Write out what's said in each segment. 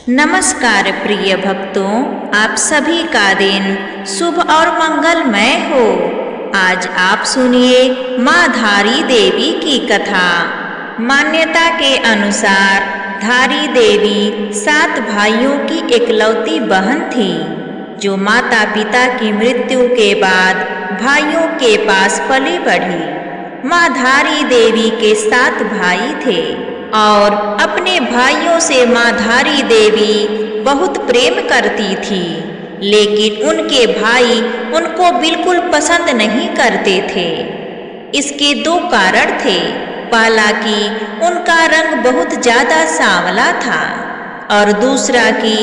नमस्कार प्रिय भक्तों, आप सभी का दिन शुभ और मंगलमय हो। आज आप सुनिए माँ धारी देवी की कथा। मान्यता के अनुसार धारी देवी 7 भाइयों की इकलौती बहन थी, जो माता पिता की मृत्यु के बाद भाइयों के पास पली बढ़ी। माँ धारी देवी के 7 भाई थे और अपने भाइयों से माँ धारी देवी बहुत प्रेम करती थी, लेकिन उनके भाई उनको बिल्कुल पसंद नहीं करते थे। इसके 2 कारण थे। पहला कि उनका रंग बहुत ज़्यादा सांवला था और दूसरा कि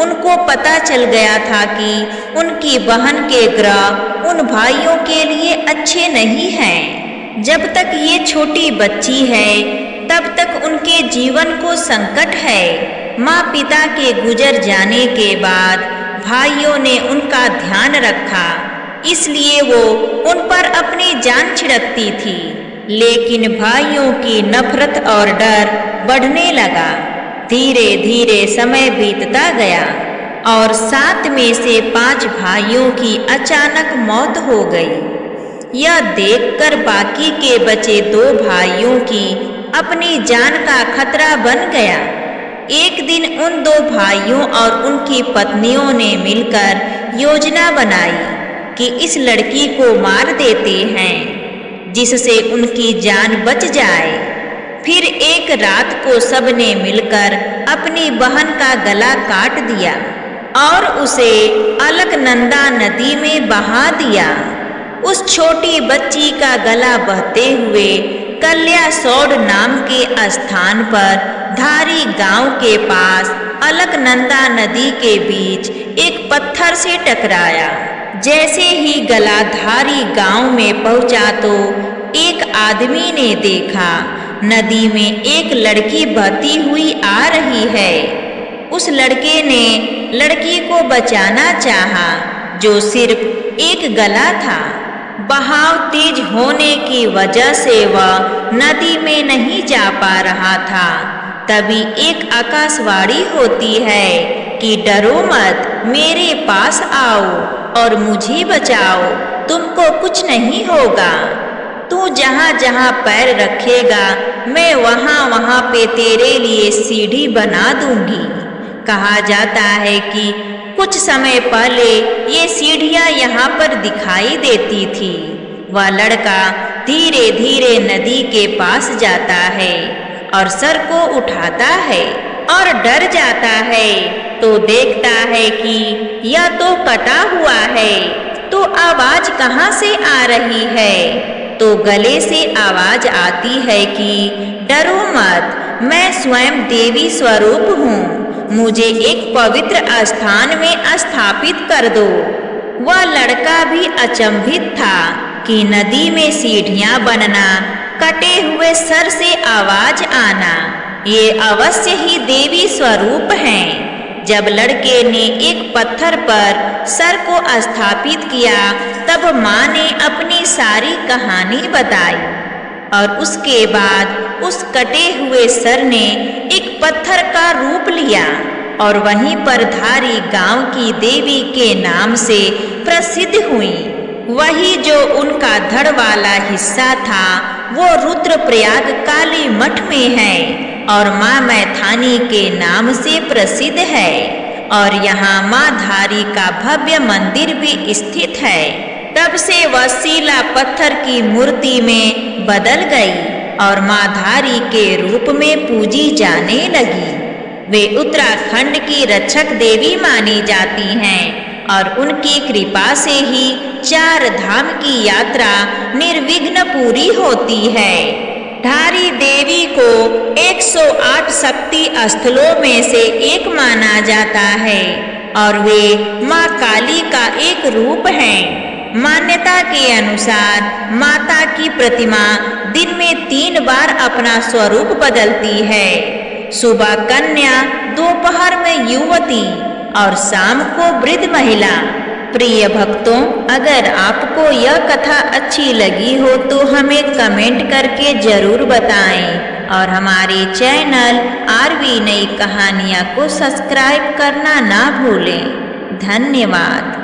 उनको पता चल गया था कि उनकी बहन के ग्रह उन भाइयों के लिए अच्छे नहीं हैं। जब तक ये छोटी बच्ची है तब तक उनके जीवन को संकट है। माँ पिता के गुजर जाने के बाद भाइयों ने उनका ध्यान रखा, इसलिए वो उन पर अपनी जान छिड़कती थी। लेकिन भाइयों की नफरत और डर बढ़ने लगा। धीरे धीरे समय बीतता गया और 7 में से 5 भाइयों की अचानक मौत हो गई। यह देखकर बाकी के बचे 2 भाइयों की अपनी जान का खतरा बन गया। एक दिन उन 2 भाइयों और उनकी पत्नियों ने मिलकर योजना बनाई कि इस लड़की को मार देते हैं, जिससे उनकी जान बच जाए। फिर एक रात को सबने मिलकर अपनी बहन का गला काट दिया और उसे अलकनंदा नदी में बहा दिया। उस छोटी बच्ची का गला बहते हुए कल्यासौड़ नाम के स्थान पर धारी गांव के पास अलकनंदा नदी के बीच एक पत्थर से टकराया। जैसे ही गला धारी गांव में पहुंचा तो एक आदमी ने देखा नदी में एक लड़की बहती हुई आ रही है। उस लड़के ने लड़की को बचाना चाहा, जो सिर्फ एक गला था। बहाव तेज होने की वजह से वह नदी में नहीं जा पा रहा था। तभी एक आकाशवाणी होती है कि डरो मत, मेरे पास आओ और मुझे बचाओ, तुमको कुछ नहीं होगा। तू जहाँ जहाँ पैर रखेगा मैं वहाँ वहाँ पे तेरे लिए सीढ़ी बना दूंगी। कहा जाता है कि कुछ समय पहले ये सीढ़ियाँ यहाँ पर दिखाई देती थी। वह लड़का धीरे धीरे नदी के पास जाता है और सर को उठाता है और डर जाता है तो देखता है कि यह तो कटा हुआ है। तो आवाज कहाँ से आ रही है? तो गले से आवाज आती है कि डरो मत, मैं स्वयं देवी स्वरूप हूँ, मुझे एक पवित्र स्थान में स्थापित कर दो। वह लड़का भी अचंभित था कि नदी में सीढ़ियां बनना, कटे हुए सर से आवाज आना, ये अवश्य ही देवी स्वरूप हैं। जब लड़के ने एक पत्थर पर सर को स्थापित किया तब माँ ने अपनी सारी कहानी बताई और उसके बाद उस कटे हुए सर ने एक पत्थर का रूप लिया और वहीं पर धारी गांव की देवी के नाम से प्रसिद्ध हुई। वही जो उनका धड़ वाला हिस्सा था वो रुद्रप्रयाग काली मठ में है और माँ मैथानी के नाम से प्रसिद्ध है और यहाँ माँ धारी का भव्य मंदिर भी स्थित है। तब से वह शिला पत्थर की मूर्ति में बदल गई और माँ धारी के रूप में पूजी जाने लगी। वे उत्तराखंड की रक्षक देवी मानी जाती हैं और उनकी कृपा से ही 4 धाम की यात्रा निर्विघ्न पूरी होती है। धारी देवी को 108 शक्ति स्थलों में से एक माना जाता है और वे माँ काली का एक रूप हैं। मान्यता के अनुसार माता की प्रतिमा दिन में 3 बार अपना स्वरूप बदलती है। सुबह कन्या, दोपहर में युवती और शाम को वृद्ध महिला। प्रिय भक्तों, अगर आपको यह कथा अच्छी लगी हो तो हमें कमेंट करके जरूर बताएं और हमारे चैनल आरवी नई कहानियाँ को सब्सक्राइब करना ना भूलें। धन्यवाद।